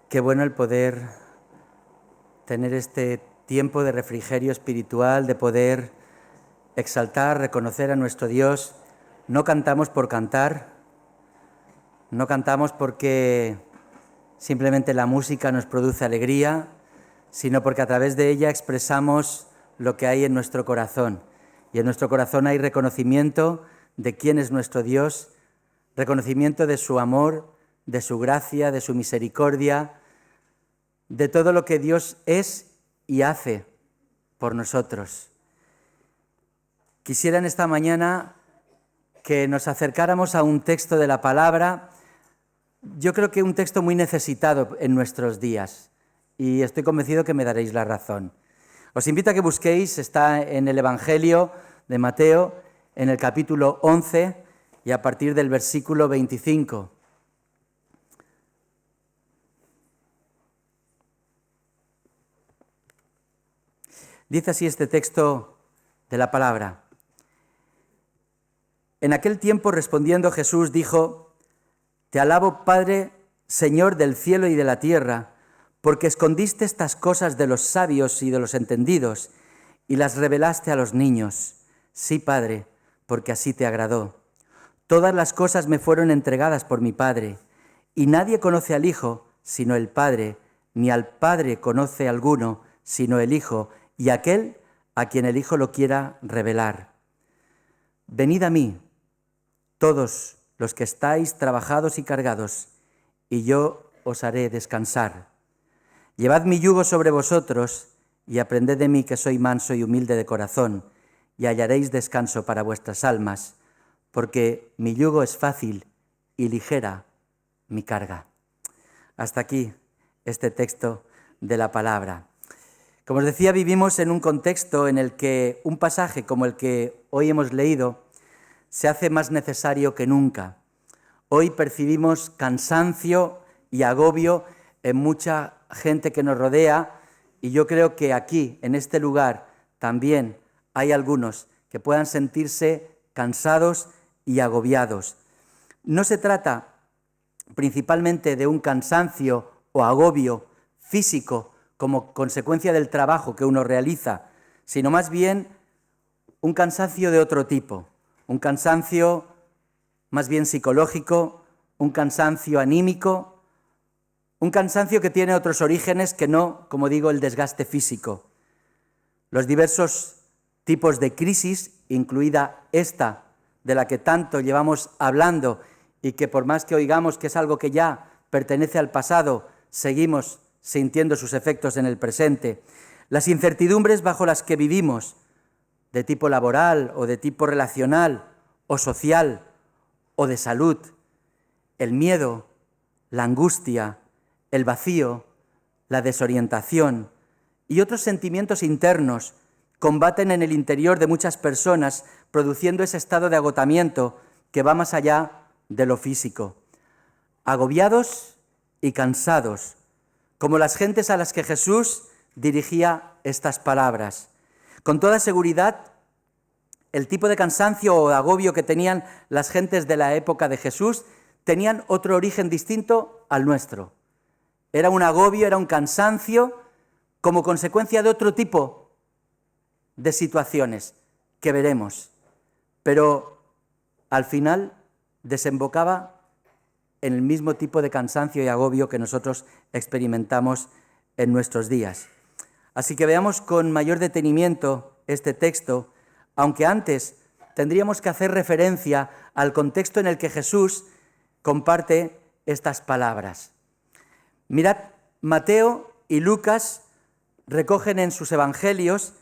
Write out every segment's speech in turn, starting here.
Qué bueno el poder tener este tiempo de refrigerio espiritual, de poder exaltar, reconocer a nuestro Dios. No cantamos por cantar, no cantamos porque simplemente la música nos produce alegría, sino porque a través de ella expresamos lo que hay en nuestro corazón. Y en nuestro corazón hay reconocimiento de quién es nuestro Dios, reconocimiento de su amor, de su gracia, de su misericordia, de todo lo que Dios es y hace por nosotros. Quisiera en esta mañana que nos acercáramos a un texto de la palabra, yo creo que un texto muy necesitado en nuestros días, y estoy convencido que me daréis la razón. Os invito a que busquéis, está en el Evangelio de Mateo, en el capítulo 11 y a partir del versículo 25. Dice así este texto de la palabra. En aquel tiempo respondiendo Jesús dijo: Te alabo, Padre, Señor del cielo y de la tierra, porque escondiste estas cosas de los sabios y de los entendidos y las revelaste a los niños. Sí, Padre, porque así te agradó. Todas las cosas me fueron entregadas por mi Padre, y nadie conoce al Hijo sino el Padre, ni al Padre conoce alguno sino el Hijo, y aquel a quien el Hijo lo quiera revelar. Venid a mí, todos los que estáis trabajados y cargados, y yo os haré descansar. Llevad mi yugo sobre vosotros y aprended de mí, que soy manso y humilde de corazón, y hallaréis descanso para vuestras almas, porque mi yugo es fácil y ligera mi carga. Hasta aquí este texto de la palabra. Como os decía, vivimos en un contexto en el que un pasaje como el que hoy hemos leído se hace más necesario que nunca. Hoy percibimos cansancio y agobio en mucha gente que nos rodea, y yo creo que aquí, en este lugar, también hay algunos que puedan sentirse cansados y agobiados. No se trata principalmente de un cansancio o agobio físico como consecuencia del trabajo que uno realiza, sino más bien un cansancio de otro tipo, un cansancio más bien psicológico, un cansancio anímico, un cansancio que tiene otros orígenes que no, como digo, el desgaste físico. Los diversos tipos de crisis, incluida esta de la que tanto llevamos hablando y que por más que oigamos que es algo que ya pertenece al pasado, seguimos sintiendo sus efectos en el presente. Las incertidumbres bajo las que vivimos, de tipo laboral o de tipo relacional o social o de salud, el miedo, la angustia, el vacío, la desorientación y otros sentimientos internos combaten en el interior de muchas personas, produciendo ese estado de agotamiento que va más allá de lo físico. Agobiados y cansados, como las gentes a las que Jesús dirigía estas palabras. Con toda seguridad, el tipo de cansancio o agobio que tenían las gentes de la época de Jesús tenían otro origen distinto al nuestro. Era un agobio, era un cansancio como consecuencia de otro tipo de situaciones que veremos, pero al final desembocaba en el mismo tipo de cansancio y agobio que nosotros experimentamos en nuestros días. Así que veamos con mayor detenimiento este texto, aunque antes tendríamos que hacer referencia al contexto en el que Jesús comparte estas palabras. Mirad, Mateo y Lucas recogen en sus evangelios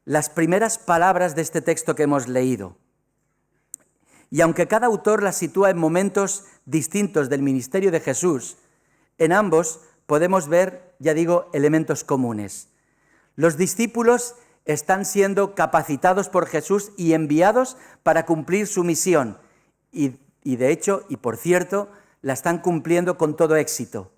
las primeras palabras de este texto que hemos leído. Y aunque cada autor las sitúa en momentos distintos del ministerio de Jesús, en ambos podemos ver, ya digo, elementos comunes. Los discípulos están siendo capacitados por Jesús y enviados para cumplir su misión. Y de hecho, y por cierto, la están cumpliendo con todo éxito.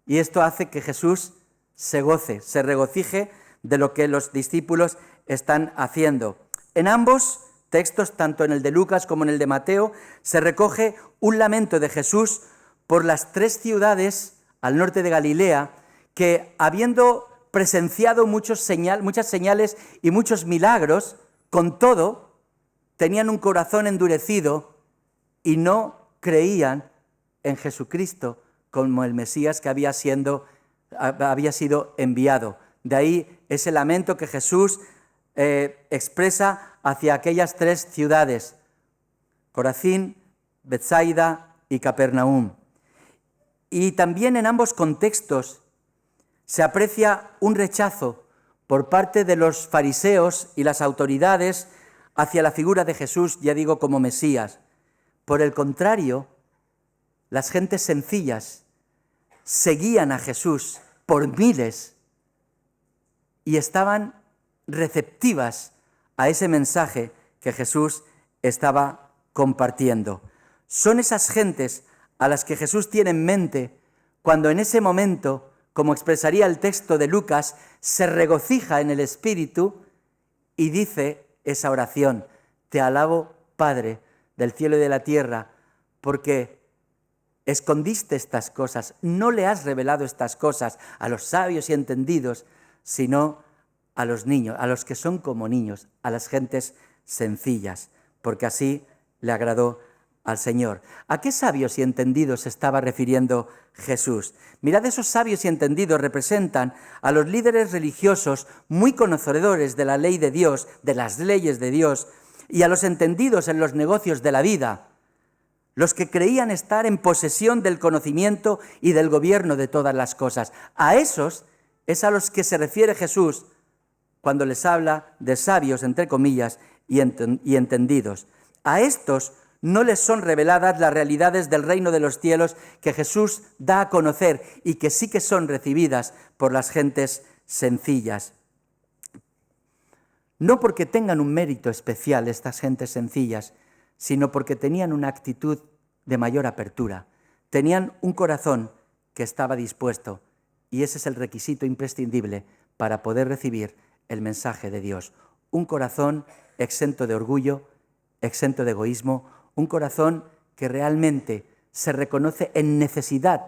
Y esto hace que Jesús se goce, se regocije de lo que los discípulos están haciendo. En ambos textos, tanto en el de Lucas como en el de Mateo, se recoge un lamento de Jesús por las 3 ciudades al norte de Galilea, que habiendo presenciado muchas señales y muchos milagros, con todo, tenían un corazón endurecido y no creían en Jesucristo como el Mesías que había sido enviado. De ahí ese lamento que Jesús expresa hacia aquellas 3 ciudades, Corazín, Betsaida y Capernaum. Y también en ambos contextos se aprecia un rechazo por parte de los fariseos y las autoridades hacia la figura de Jesús, ya digo, como Mesías. Por el contrario, las gentes sencillas seguían a Jesús por miles y estaban receptivas a ese mensaje que Jesús estaba compartiendo. Son esas gentes a las que Jesús tiene en mente cuando en ese momento, como expresaría el texto de Lucas, se regocija en el Espíritu y dice esa oración: te alabo, Padre del cielo y de la tierra, porque escondiste estas cosas, no le has revelado estas cosas a los sabios y entendidos, sino a los niños, a los que son como niños, a las gentes sencillas, porque así le agradó al Señor. ¿A qué sabios y entendidos se estaba refiriendo Jesús? Mirad, esos sabios y entendidos representan a los líderes religiosos muy conocedores de la ley de Dios, de las leyes de Dios, y a los entendidos en los negocios de la vida, los que creían estar en posesión del conocimiento y del gobierno de todas las cosas. A esos es a los que se refiere Jesús cuando les habla de sabios, entre comillas, y entendidos. A estos no les son reveladas las realidades del reino de los cielos que Jesús da a conocer y que sí que son recibidas por las gentes sencillas. No porque tengan un mérito especial estas gentes sencillas, sino porque tenían una actitud de mayor apertura. Tenían un corazón que estaba dispuesto, y ese es el requisito imprescindible para poder recibir el mensaje de Dios. Un corazón exento de orgullo, exento de egoísmo, un corazón que realmente se reconoce en necesidad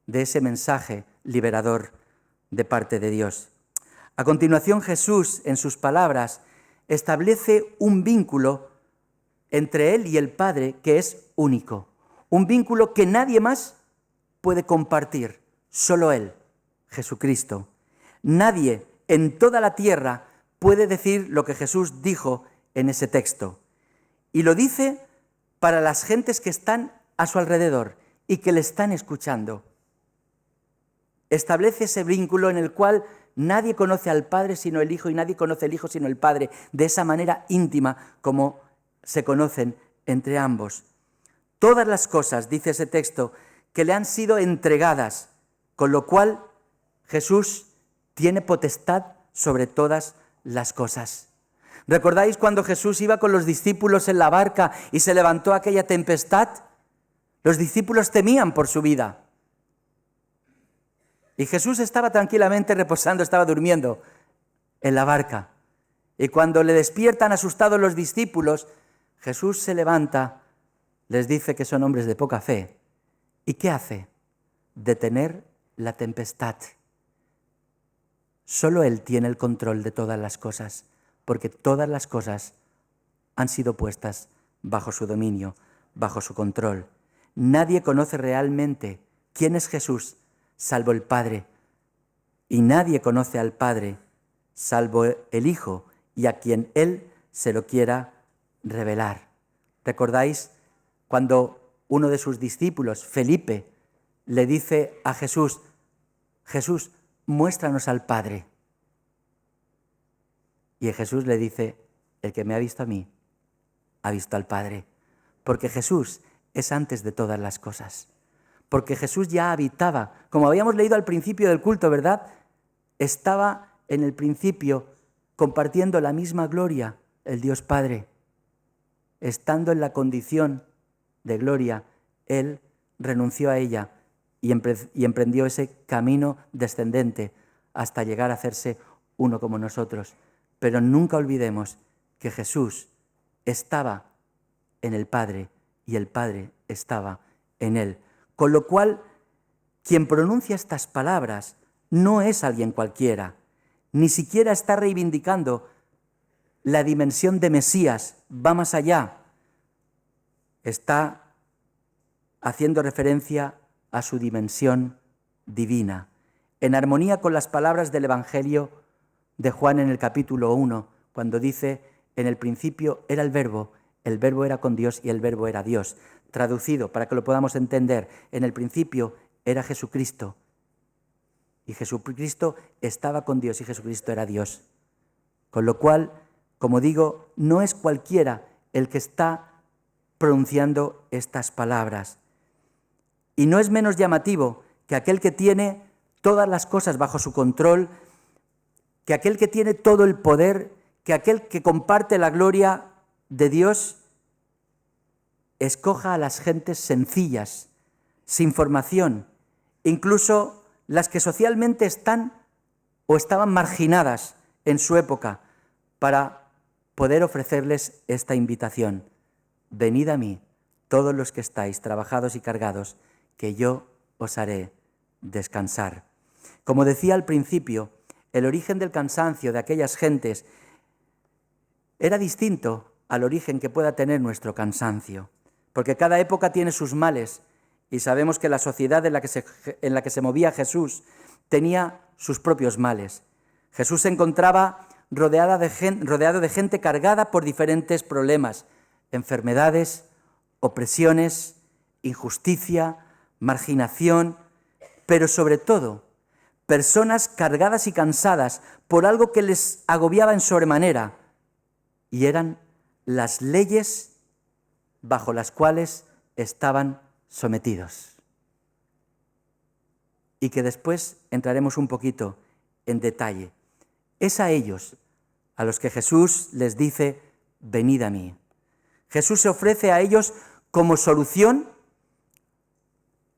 de ese mensaje liberador de parte de Dios. A continuación, Jesús, en sus palabras, establece un vínculo entre él y el Padre que es único, un vínculo que nadie más puede compartir, solo él, Jesucristo. Nadie en toda la tierra puede decir lo que Jesús dijo en ese texto. Y lo dice para las gentes que están a su alrededor y que le están escuchando. Establece ese vínculo en el cual nadie conoce al Padre sino el Hijo y nadie conoce al Hijo sino el Padre, de esa manera íntima como se conocen entre ambos. Todas las cosas, dice ese texto, que le han sido entregadas, con lo cual Jesús tiene potestad sobre todas las cosas. ¿Recordáis cuando Jesús iba con los discípulos en la barca y se levantó aquella tempestad? Los discípulos temían por su vida. Y Jesús estaba tranquilamente reposando, estaba durmiendo en la barca. Y cuando le despiertan asustados los discípulos, Jesús se levanta, les dice que son hombres de poca fe. ¿Y qué hace? Detener la tempestad. Solo Él tiene el control de todas las cosas, porque todas las cosas han sido puestas bajo su dominio, bajo su control. Nadie conoce realmente quién es Jesús, salvo el Padre. Y nadie conoce al Padre, salvo el Hijo, y a quien Él se lo quiera revelar. ¿Recordáis cuando uno de sus discípulos, Felipe, le dice a Jesús: Jesús, muéstranos al Padre? Y Jesús le dice: el que me ha visto a mí, ha visto al Padre. Porque Jesús es antes de todas las cosas. Porque Jesús ya habitaba, como habíamos leído al principio del culto, ¿verdad? Estaba en el principio compartiendo la misma gloria, el Dios Padre. Estando en la condición de gloria, Él renunció a ella y emprendió ese camino descendente hasta llegar a hacerse uno como nosotros. Pero nunca olvidemos que Jesús estaba en el Padre y el Padre estaba en Él. Con lo cual, quien pronuncia estas palabras no es alguien cualquiera, ni siquiera está reivindicando la dimensión de Mesías, va más allá. Está haciendo referencia a su dimensión divina, en armonía con las palabras del Evangelio de Juan en el capítulo 1, cuando dice: en el principio era el verbo era con Dios y el verbo era Dios. Traducido, para que lo podamos entender, en el principio era Jesucristo, y Jesucristo estaba con Dios y Jesucristo era Dios. Con lo cual, como digo, no es cualquiera el que está pronunciando estas palabras. Y no es menos llamativo que aquel que tiene todas las cosas bajo su control, que aquel que tiene todo el poder, que aquel que comparte la gloria de Dios, escoja a las gentes sencillas, sin formación, incluso las que socialmente están o estaban marginadas en su época, para poder ofrecerles esta invitación: venid a mí, todos los que estáis trabajados y cargados, que yo os haré descansar. Como decía al principio, el origen del cansancio de aquellas gentes era distinto al origen que pueda tener nuestro cansancio, porque cada época tiene sus males, y sabemos que la sociedad en la que se movía Jesús tenía sus propios males. Jesús se encontraba rodeado de gente cargada por diferentes problemas, enfermedades, opresiones, injusticia, marginación, pero sobre todo, personas cargadas y cansadas por algo que les agobiaba en sobremanera, y eran las leyes bajo las cuales estaban sometidos. Y que después entraremos un poquito en detalle. Es a ellos a los que Jesús les dice: venid a mí. Jesús se ofrece a ellos como solución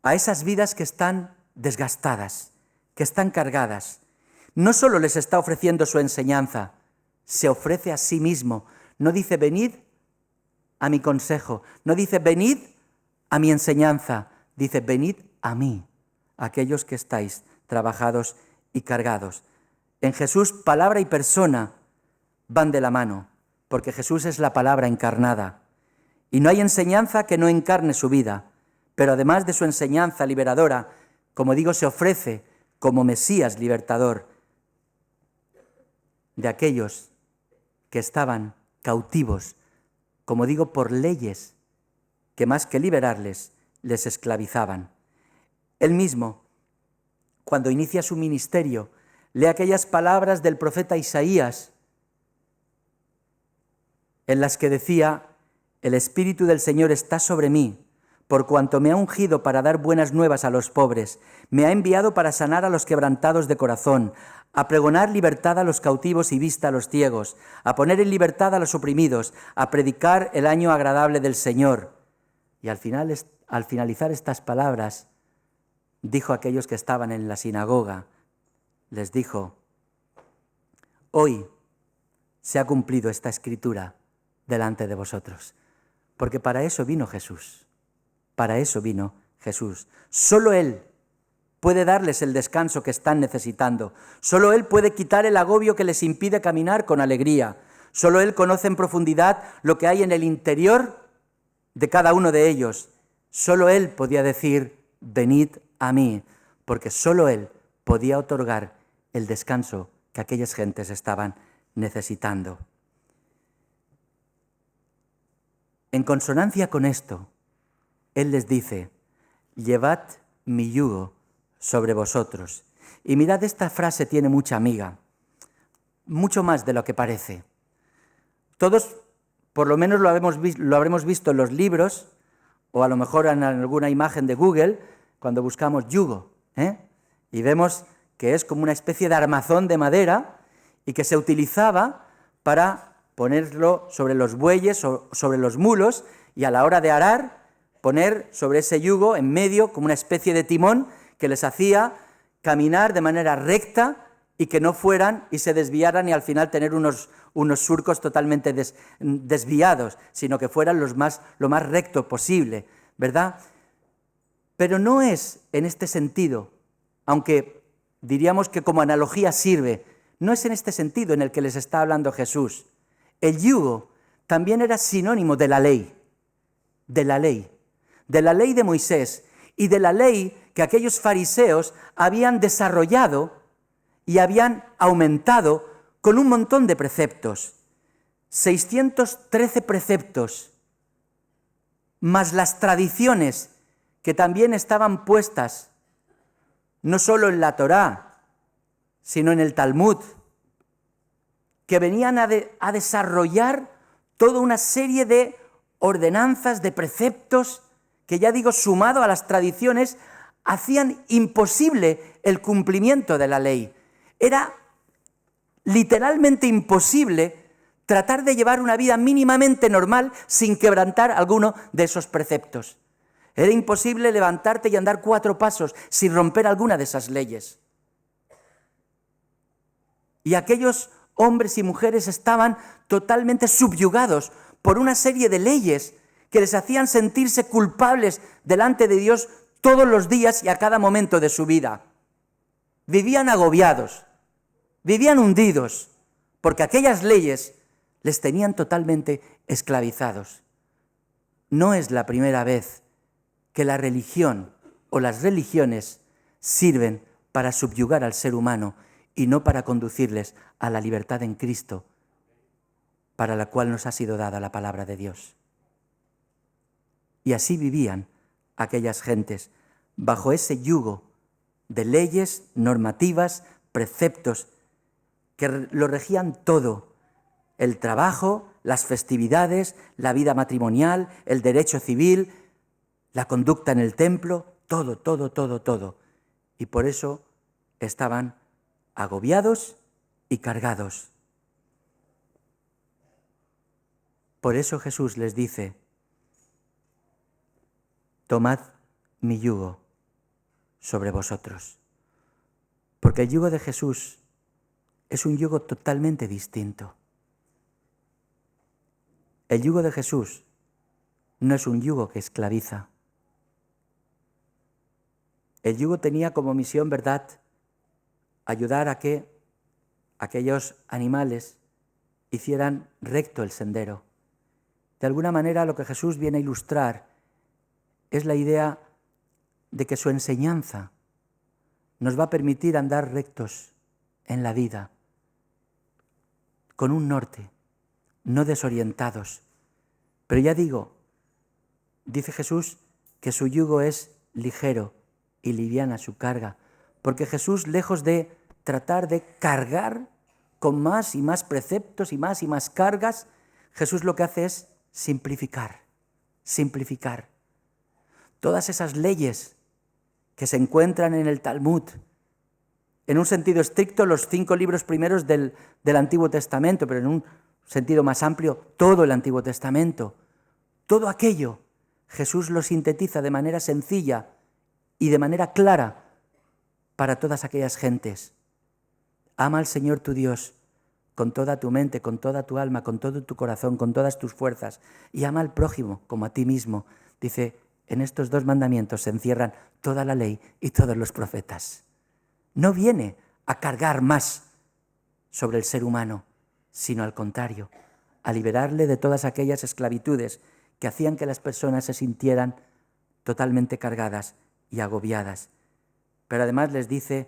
a esas vidas que están desgastadas, que están cargadas. No solo les está ofreciendo su enseñanza, se ofrece a sí mismo. No dice: venid a mi consejo, no dice: venid a mi enseñanza, dice: venid a mí, aquellos que estáis trabajados y cargados. En Jesús, palabra y persona van de la mano, porque Jesús es la palabra encarnada. Y no hay enseñanza que no encarne su vida, pero además de su enseñanza liberadora, como digo, se ofrece como Mesías libertador de aquellos que estaban cautivos, como digo, por leyes que más que liberarles, les esclavizaban. Él mismo, cuando inicia su ministerio, lee aquellas palabras del profeta Isaías, en las que decía: el Espíritu del Señor está sobre mí, por cuanto me ha ungido para dar buenas nuevas a los pobres, me ha enviado para sanar a los quebrantados de corazón, a pregonar libertad a los cautivos y vista a los ciegos, a poner en libertad a los oprimidos, a predicar el año agradable del Señor. Y al finalizar estas palabras, dijo a aquellos que estaban en la sinagoga, les dijo: hoy se ha cumplido esta escritura delante de vosotros. Porque para eso vino Jesús. Para eso vino Jesús. Solo Él puede darles el descanso que están necesitando. Solo Él puede quitar el agobio que les impide caminar con alegría. Solo Él conoce en profundidad lo que hay en el interior de cada uno de ellos. Solo Él podía decir: venid a mí, porque solo Él podía otorgar el descanso que aquellas gentes estaban necesitando. En consonancia con esto, Él les dice: llevad mi yugo sobre vosotros. Y mirad, esta frase tiene mucha amiga, mucho más de lo que parece. Todos, por lo menos, lo habremos visto en los libros, o a lo mejor en alguna imagen de Google, cuando buscamos yugo, y vemos que es como una especie de armazón de madera y que se utilizaba para ponerlo sobre los bueyes o sobre los mulos, y a la hora de arar, poner sobre ese yugo en medio como una especie de timón que les hacía caminar de manera recta y que no fueran y se desviaran y al final tener unos surcos totalmente desviados, sino que fueran lo más recto posible, ¿verdad? Pero no es en este sentido, aunque diríamos que como analogía sirve, no es en este sentido en el que les está hablando Jesús. El yugo también era sinónimo de la ley, de la ley de Moisés y de la ley que aquellos fariseos habían desarrollado y habían aumentado con un montón de preceptos. 613 preceptos, más las tradiciones que también estaban puestas, no solo en la Torá, sino en el Talmud, que venían a desarrollar toda una serie de ordenanzas, de preceptos, que ya digo, sumado a las tradiciones, hacían imposible el cumplimiento de la ley. Era literalmente imposible tratar de llevar una vida mínimamente normal sin quebrantar alguno de esos preceptos. Era imposible levantarte y andar 4 pasos sin romper alguna de esas leyes. Y aquellos hombres y mujeres estaban totalmente subyugados por una serie de leyes que les hacían sentirse culpables delante de Dios todos los días y a cada momento de su vida. Vivían agobiados, vivían hundidos, porque aquellas leyes les tenían totalmente esclavizados. No es la primera vez que la religión o las religiones sirven para subyugar al ser humano y no para conducirles a la libertad en Cristo, para la cual nos ha sido dada la palabra de Dios. Y así vivían aquellas gentes, bajo ese yugo de leyes, normativas, preceptos, que lo regían todo: el trabajo, las festividades, la vida matrimonial, el derecho civil, la conducta en el templo, todo. Y por eso estaban agobiados y cargados. Por eso Jesús les dice: tomad mi yugo sobre vosotros. Porque el yugo de Jesús es un yugo totalmente distinto. El yugo de Jesús no es un yugo que esclaviza. El yugo tenía como misión, ¿verdad?, ayudar a que aquellos animales hicieran recto el sendero. De alguna manera, lo que Jesús viene a ilustrar es la idea de que su enseñanza nos va a permitir andar rectos en la vida, con un norte, no desorientados. Pero ya digo, dice Jesús que su yugo es ligero y liviana su carga, porque Jesús, lejos de tratar de cargar con más y más preceptos y más cargas, Jesús lo que hace es simplificar. Todas esas leyes que se encuentran en el Talmud, en un sentido estricto, los 5 libros primeros del Antiguo Testamento, pero en un sentido más amplio, todo el Antiguo Testamento, todo aquello, Jesús lo sintetiza de manera sencilla y de manera clara para todas aquellas gentes. Ama al Señor tu Dios con toda tu mente, con toda tu alma, con todo tu corazón, con todas tus fuerzas, y ama al prójimo como a ti mismo. Dice, en estos 2 mandamientos se encierran toda la ley y todos los profetas. No viene a cargar más sobre el ser humano, sino al contrario, a liberarle de todas aquellas esclavitudes que hacían que las personas se sintieran totalmente cargadas y agobiadas. Pero además les dice,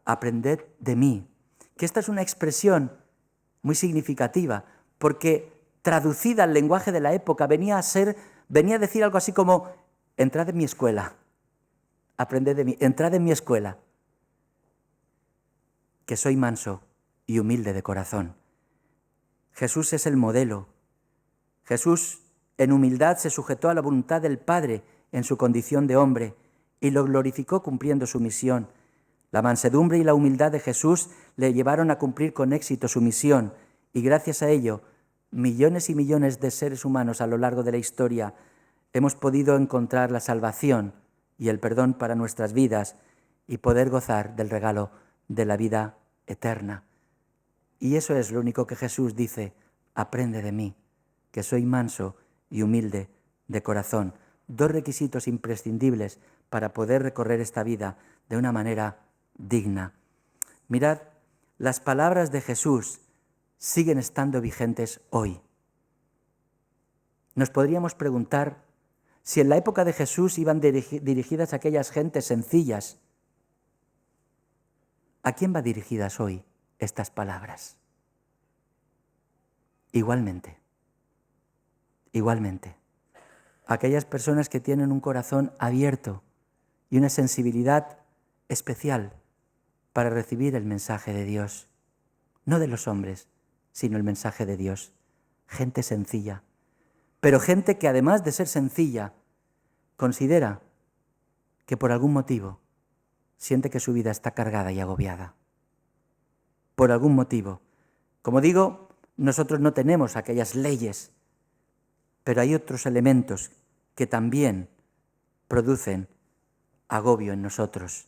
aprended de mí, que esta es una expresión muy significativa, porque traducida al lenguaje de la época venía a decir algo así como, entrad en mi escuela, aprended de mí, entrad en mi escuela, que soy manso y humilde de corazón. Jesús es el modelo. Jesús en humildad se sujetó a la voluntad del Padre en su condición de hombre y lo glorificó cumpliendo su misión. La mansedumbre y la humildad de Jesús le llevaron a cumplir con éxito su misión y gracias a ello, millones y millones de seres humanos a lo largo de la historia hemos podido encontrar la salvación y el perdón para nuestras vidas y poder gozar del regalo de la vida eterna. Y eso es lo único que Jesús dice, aprende de mí, que soy manso y humilde de corazón. 2 requisitos imprescindibles para poder recorrer esta vida de una manera digna. Mirad, las palabras de Jesús siguen estando vigentes hoy. Nos podríamos preguntar si en la época de Jesús iban dirigidas a aquellas gentes sencillas. ¿A quién va dirigidas hoy estas palabras? Igualmente, aquellas personas que tienen un corazón abierto y una sensibilidad especial para recibir el mensaje de Dios, no de los hombres, sino el mensaje de Dios. Gente sencilla, pero gente que además de ser sencilla, considera que por algún motivo siente que su vida está cargada y agobiada. Por algún motivo. Como digo, nosotros no tenemos aquellas leyes, pero hay otros elementos que también producen agobio en nosotros.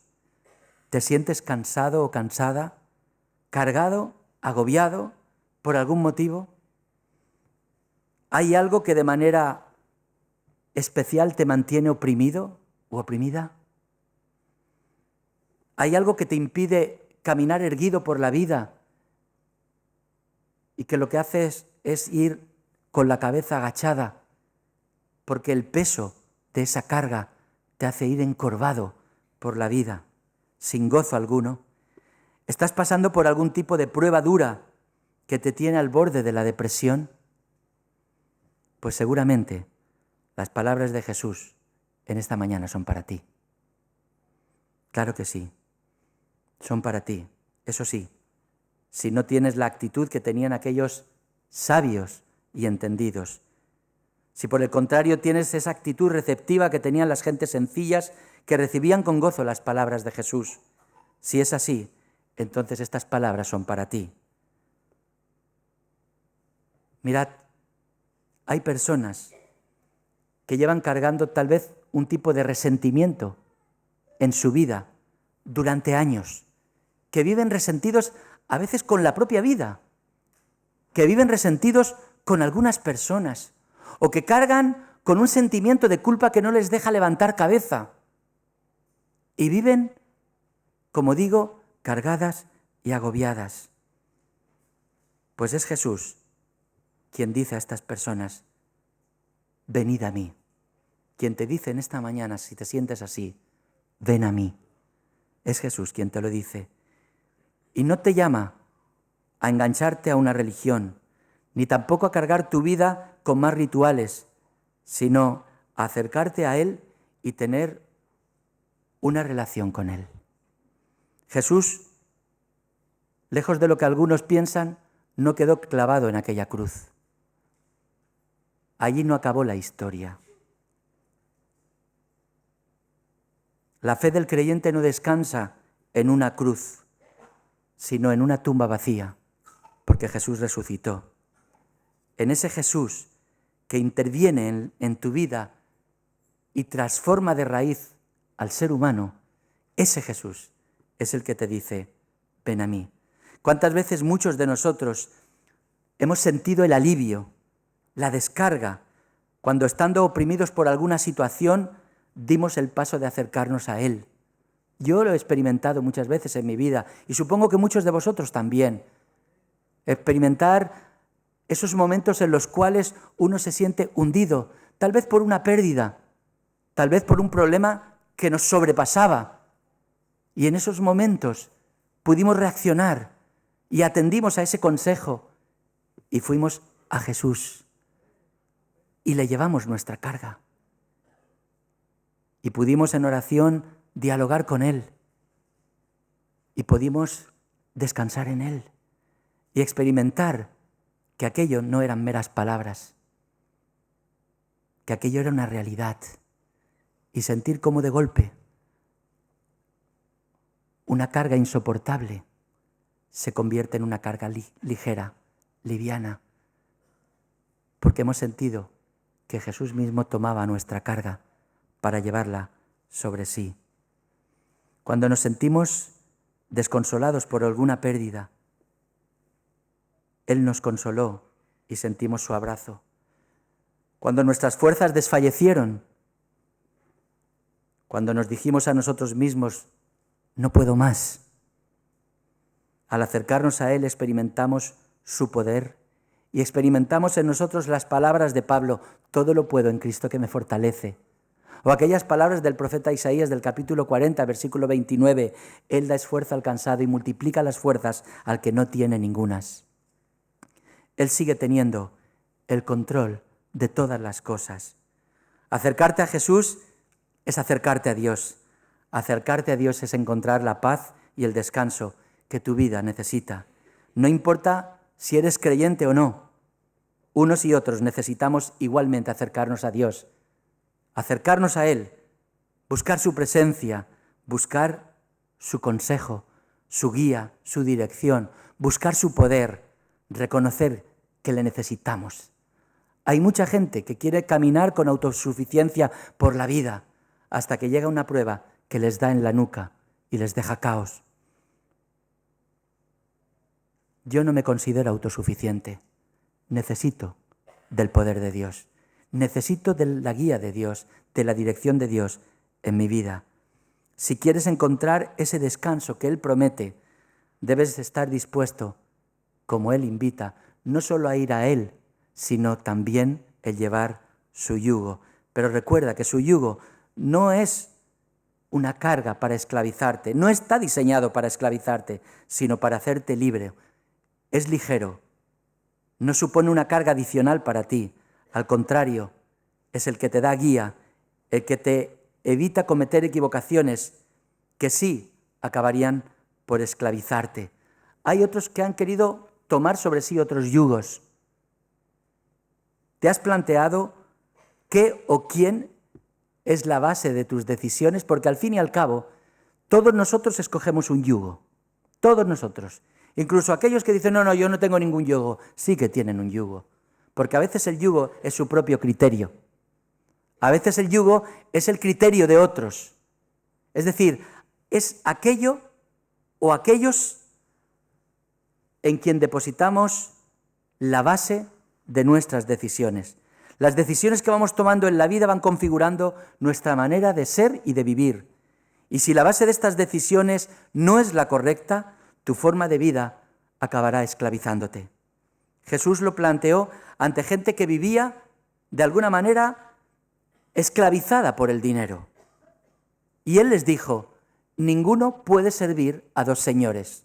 ¿Te sientes cansado o cansada? ¿Cargado? ¿Agobiado? ¿Por algún motivo? ¿Hay algo que de manera especial te mantiene oprimido o oprimida? ¿Hay algo que te impide caminar erguido por la vida y que lo que haces es ir con la cabeza agachada porque el peso de esa carga te hace ir encorvado por la vida, sin gozo alguno? ¿Estás pasando por algún tipo de prueba dura que te tiene al borde de la depresión? Pues seguramente las palabras de Jesús en esta mañana son para ti. Claro que sí, son para ti. Eso sí, si no tienes la actitud que tenían aquellos sabios y entendidos. Si por el contrario tienes esa actitud receptiva que tenían las gentes sencillas que recibían con gozo las palabras de Jesús. Si es así, entonces estas palabras son para ti. Mirad, hay personas que llevan cargando tal vez un tipo de resentimiento en su vida durante años, que viven resentidos a veces con la propia vida, que viven resentidos con algunas personas, o que cargan con un sentimiento de culpa que no les deja levantar cabeza, y viven, como digo, cargadas y agobiadas. Pues es Jesús quien dice a estas personas: venid a mí. Quien te dice en esta mañana, si te sientes así, ven a mí. Es Jesús quien te lo dice. Y no te llama a engancharte a una religión, ni tampoco a cargar tu vida con más rituales, sino a acercarte a Él y tener una relación con Él. Jesús, lejos de lo que algunos piensan, no quedó clavado en aquella cruz. Allí no acabó la historia. La fe del creyente no descansa en una cruz, sino en una tumba vacía, porque Jesús resucitó. En ese Jesús que interviene en tu vida y transforma de raíz al ser humano, ese Jesús es el que te dice: ven a mí. ¿Cuántas veces muchos de nosotros hemos sentido el alivio, la descarga, cuando estando oprimidos por alguna situación dimos el paso de acercarnos a Él? Yo lo he experimentado muchas veces en mi vida y supongo que muchos de vosotros también. Experimentar esos momentos en los cuales uno se siente hundido, tal vez por una pérdida, tal vez por un problema que nos sobrepasaba. Y en esos momentos pudimos reaccionar y atendimos a ese consejo y fuimos a Jesús y le llevamos nuestra carga. Y pudimos en oración dialogar con Él y pudimos descansar en Él y experimentar que aquello no eran meras palabras, que aquello era una realidad, y sentir cómo de golpe una carga insoportable se convierte en una carga ligera, liviana, porque hemos sentido que Jesús mismo tomaba nuestra carga para llevarla sobre sí. Cuando nos sentimos desconsolados por alguna pérdida, Él nos consoló y sentimos su abrazo. Cuando nuestras fuerzas desfallecieron, Cuando nos dijimos a nosotros mismos, no puedo más. Al acercarnos a Él experimentamos su poder y experimentamos en nosotros las palabras de Pablo, todo lo puedo en Cristo que me fortalece. O aquellas palabras del profeta Isaías del capítulo 40, versículo 29, Él da esfuerzo al cansado y multiplica las fuerzas al que no tiene ningunas. Él sigue teniendo el control de todas las cosas. Acercarte a Jesús es acercarte a Dios. Acercarte a Dios es encontrar la paz y el descanso que tu vida necesita. No importa si eres creyente o no, unos y otros necesitamos igualmente acercarnos a Dios, acercarnos a Él, buscar su presencia, buscar su consejo, su guía, su dirección, buscar su poder, reconocer que le necesitamos. Hay mucha gente que quiere caminar con autosuficiencia por la vida hasta que llega una prueba que les da en la nuca y les deja caos. Yo no me considero autosuficiente. Necesito del poder de Dios. Necesito de la guía de Dios, de la dirección de Dios en mi vida. Si quieres encontrar ese descanso que Él promete, debes estar dispuesto, como Él invita, no solo a ir a Él, sino también el llevar su yugo. Pero recuerda que su yugo no es una carga para esclavizarte, no está diseñado para esclavizarte, sino para hacerte libre. Es ligero, no supone una carga adicional para ti, al contrario, es el que te da guía, el que te evita cometer equivocaciones que sí acabarían por esclavizarte. Hay otros que han querido tomar sobre sí otros yugos. ¿Te has planteado qué o quién es la base de tus decisiones? Porque al fin y al cabo, todos nosotros escogemos un yugo, todos nosotros. Incluso aquellos que dicen, no, yo no tengo ningún yugo, sí que tienen un yugo. Porque a veces el yugo es su propio criterio. A veces el yugo es el criterio de otros. Es decir, es aquello o aquellos en quien depositamos la base de nuestras decisiones. Las decisiones que vamos tomando en la vida van configurando nuestra manera de ser y de vivir. Y si la base de estas decisiones no es la correcta, tu forma de vida acabará esclavizándote. Jesús lo planteó ante gente que vivía, de alguna manera, esclavizada por el dinero. Y Él les dijo, ninguno puede servir a dos señores,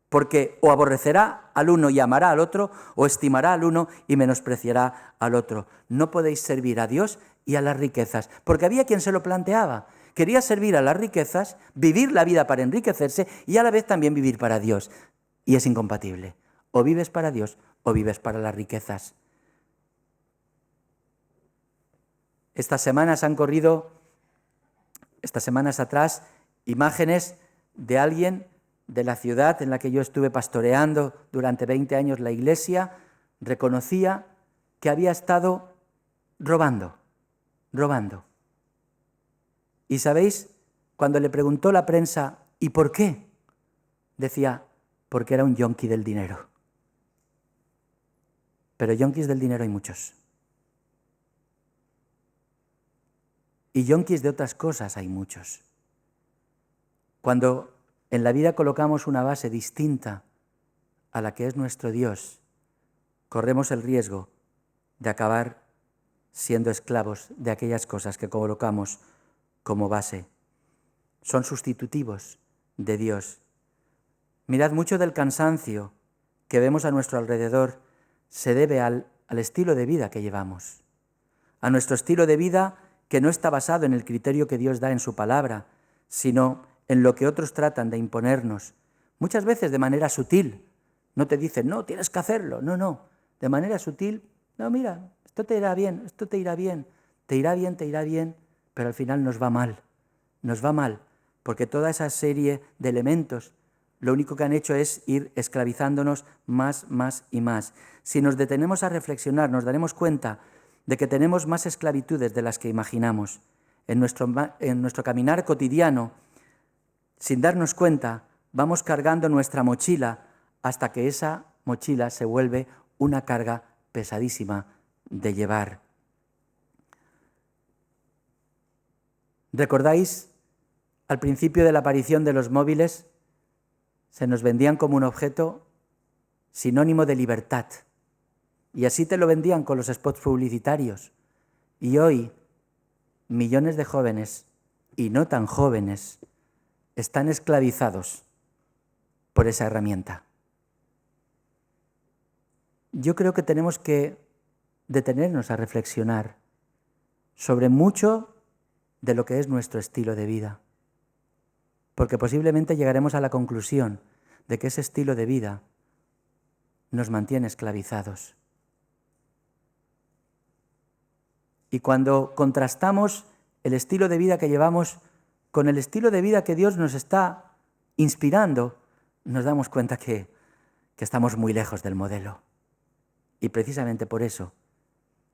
porque o aborrecerá al uno y amará al otro, o estimará al uno y menospreciará al otro. No podéis servir a Dios y a las riquezas, porque había quien se lo planteaba. Quería servir a las riquezas, vivir la vida para enriquecerse y a la vez también vivir para Dios. Y es incompatible. O vives para Dios o vives para las riquezas. Estas semanas atrás, imágenes de alguien de la ciudad en la que yo estuve pastoreando durante 20 años la iglesia, reconocía que había estado robando. Y sabéis, cuando le preguntó la prensa, ¿y por qué? Decía, porque era un yonki del dinero. Pero yonkis del dinero hay muchos. Y yonkis de otras cosas hay muchos. Cuando en la vida colocamos una base distinta a la que es nuestro Dios, corremos el riesgo de acabar siendo esclavos de aquellas cosas que colocamos como base. Son sustitutivos de Dios. Mirad, mucho del cansancio que vemos a nuestro alrededor se debe al estilo de vida que llevamos, a nuestro estilo de vida que no está basado en el criterio que Dios da en su palabra, sino en lo que otros tratan de imponernos, muchas veces de manera sutil. No te dicen, no, tienes que hacerlo, no, de manera sutil, no, mira, esto te irá bien, te irá bien, pero al final nos va mal, porque toda esa serie de elementos lo único que han hecho es ir esclavizándonos más y más. Si nos detenemos a reflexionar, nos daremos cuenta de que tenemos más esclavitudes de las que imaginamos. En nuestro caminar cotidiano, sin darnos cuenta, vamos cargando nuestra mochila hasta que esa mochila se vuelve una carga pesadísima de llevar. ¿Recordáis al principio de la aparición de los móviles? Se nos vendían como un objeto sinónimo de libertad. Y así te lo vendían con los spots publicitarios. Y hoy, millones de jóvenes, y no tan jóvenes, están esclavizados por esa herramienta. Yo creo que tenemos que detenernos a reflexionar sobre mucho de lo que es nuestro estilo de vida, porque posiblemente llegaremos a la conclusión de que ese estilo de vida nos mantiene esclavizados. Y cuando contrastamos el estilo de vida que llevamos con el estilo de vida que Dios nos está inspirando, nos damos cuenta que estamos muy lejos del modelo. Y precisamente por eso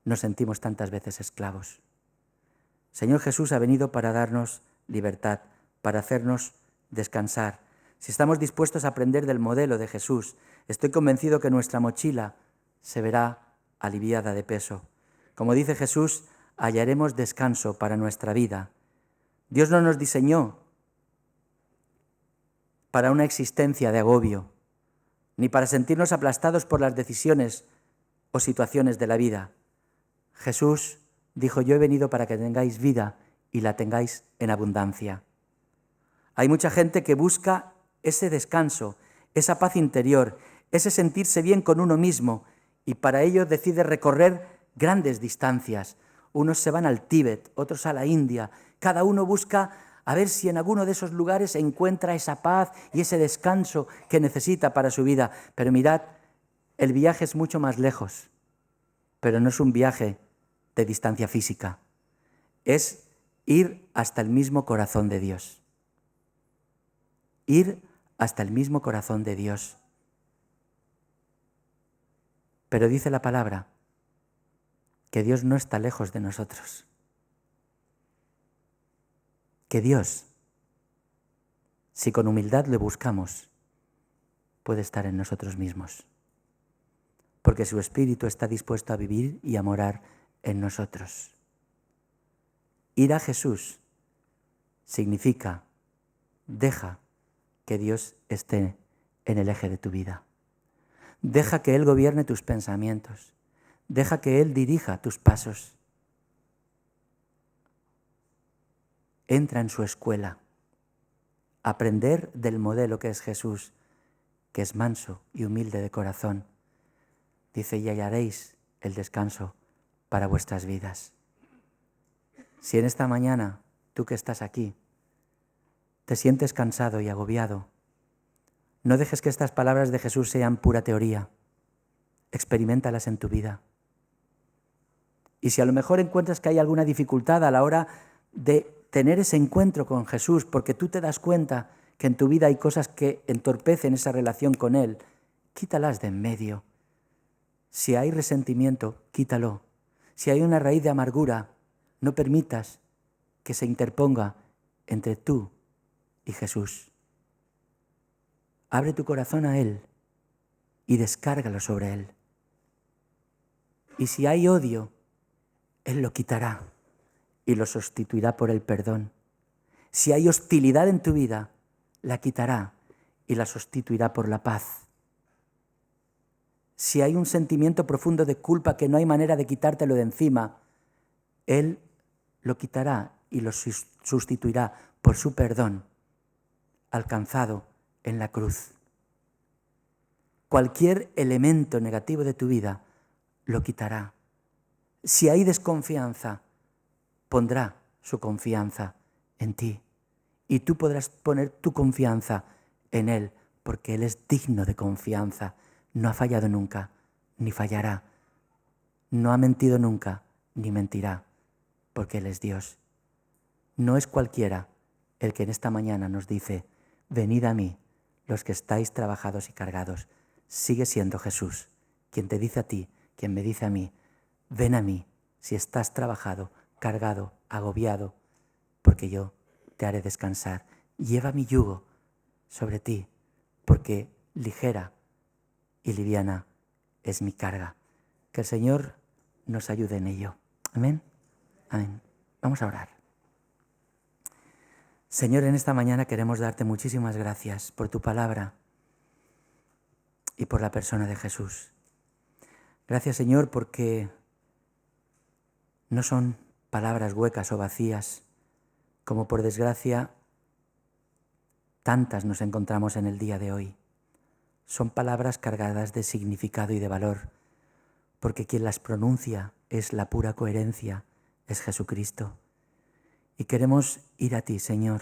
nos sentimos tantas veces esclavos. Señor Jesús ha venido para darnos libertad, para hacernos descansar. Si estamos dispuestos a aprender del modelo de Jesús, estoy convencido que nuestra mochila se verá aliviada de peso. Como dice Jesús, hallaremos descanso para nuestra vida. Dios no nos diseñó para una existencia de agobio, ni para sentirnos aplastados por las decisiones o situaciones de la vida. Jesús dijo: yo he venido para que tengáis vida y la tengáis en abundancia. Hay mucha gente que busca ese descanso, esa paz interior, ese sentirse bien con uno mismo, y para ello decide recorrer grandes distancias. Unos se van al Tíbet, otros a la India. Cada uno busca a ver si en alguno de esos lugares encuentra esa paz y ese descanso que necesita para su vida. Pero mirad, el viaje es mucho más lejos, pero no es un viaje de distancia física. Es ir hasta el mismo corazón de Dios. Ir hasta el mismo corazón de Dios. Pero dice la palabra que Dios no está lejos de nosotros. Que Dios, si con humildad le buscamos, puede estar en nosotros mismos. Porque su Espíritu está dispuesto a vivir y a morar en nosotros. Ir a Jesús significa: deja que Dios esté en el eje de tu vida. Deja que Él gobierne tus pensamientos. Deja que Él dirija tus pasos. Entra en su escuela. Aprender del modelo que es Jesús, que es manso y humilde de corazón. Dice: y hallaréis el descanso para vuestras vidas. Si en esta mañana, tú que estás aquí, te sientes cansado y agobiado, no dejes que estas palabras de Jesús sean pura teoría. Experimentalas en tu vida. Y si a lo mejor encuentras que hay alguna dificultad a la hora de tener ese encuentro con Jesús, porque tú te das cuenta que en tu vida hay cosas que entorpecen esa relación con Él, quítalas de en medio. Si hay resentimiento, quítalo. Si hay una raíz de amargura, no permitas que se interponga entre tú y Jesús. Abre tu corazón a Él y descárgalo sobre Él. Y si hay odio, Él lo quitará y lo sustituirá por el perdón. Si hay hostilidad en tu vida, la quitará y la sustituirá por la paz. Si hay un sentimiento profundo de culpa que no hay manera de quitártelo de encima, Él lo quitará y lo sustituirá por su perdón alcanzado en la cruz. Cualquier elemento negativo de tu vida lo quitará. Si hay desconfianza, pondrá su confianza en ti. Y tú podrás poner tu confianza en Él, porque Él es digno de confianza. No ha fallado nunca, ni fallará. No ha mentido nunca, ni mentirá, porque Él es Dios. No es cualquiera el que en esta mañana nos dice: venid a mí, los que estáis trabajados y cargados. Sigue siendo Jesús quien te dice a ti, quien me dice a mí: ven a mí si estás trabajado, cargado, agobiado, porque yo te haré descansar. Lleva mi yugo sobre ti, porque ligera y liviana es mi carga. Que el Señor nos ayude en ello. Amén. Amén. Vamos a orar. Señor, en esta mañana queremos darte muchísimas gracias por tu palabra y por la persona de Jesús. Gracias, Señor, porque no son palabras huecas o vacías, como por desgracia tantas nos encontramos en el día de hoy. Son palabras cargadas de significado y de valor, porque quien las pronuncia es la pura coherencia, es Jesucristo. Y queremos ir a ti, Señor,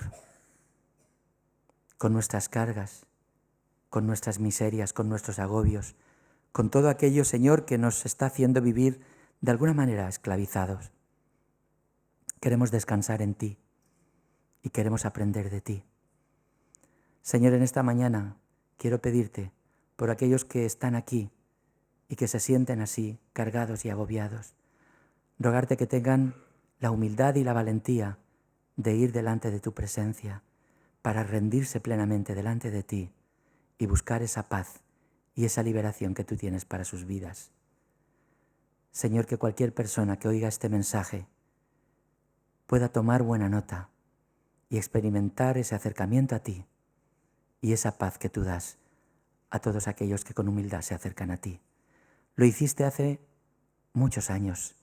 con nuestras cargas, con nuestras miserias, con nuestros agobios, con todo aquello, Señor, que nos está haciendo vivir de alguna manera esclavizados. Queremos descansar en ti y queremos aprender de ti. Señor, en esta mañana quiero pedirte por aquellos que están aquí y que se sienten así, cargados y agobiados, rogarte que tengan la humildad y la valentía de ir delante de tu presencia para rendirse plenamente delante de ti y buscar esa paz y esa liberación que tú tienes para sus vidas. Señor, que cualquier persona que oiga este mensaje pueda tomar buena nota y experimentar ese acercamiento a ti y esa paz que tú das a todos aquellos que con humildad se acercan a ti. Lo hiciste hace muchos años,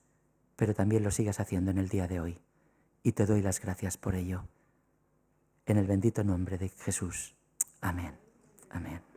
pero también lo sigues haciendo en el día de hoy. Y te doy las gracias por ello. En el bendito nombre de Jesús. Amén. Amén.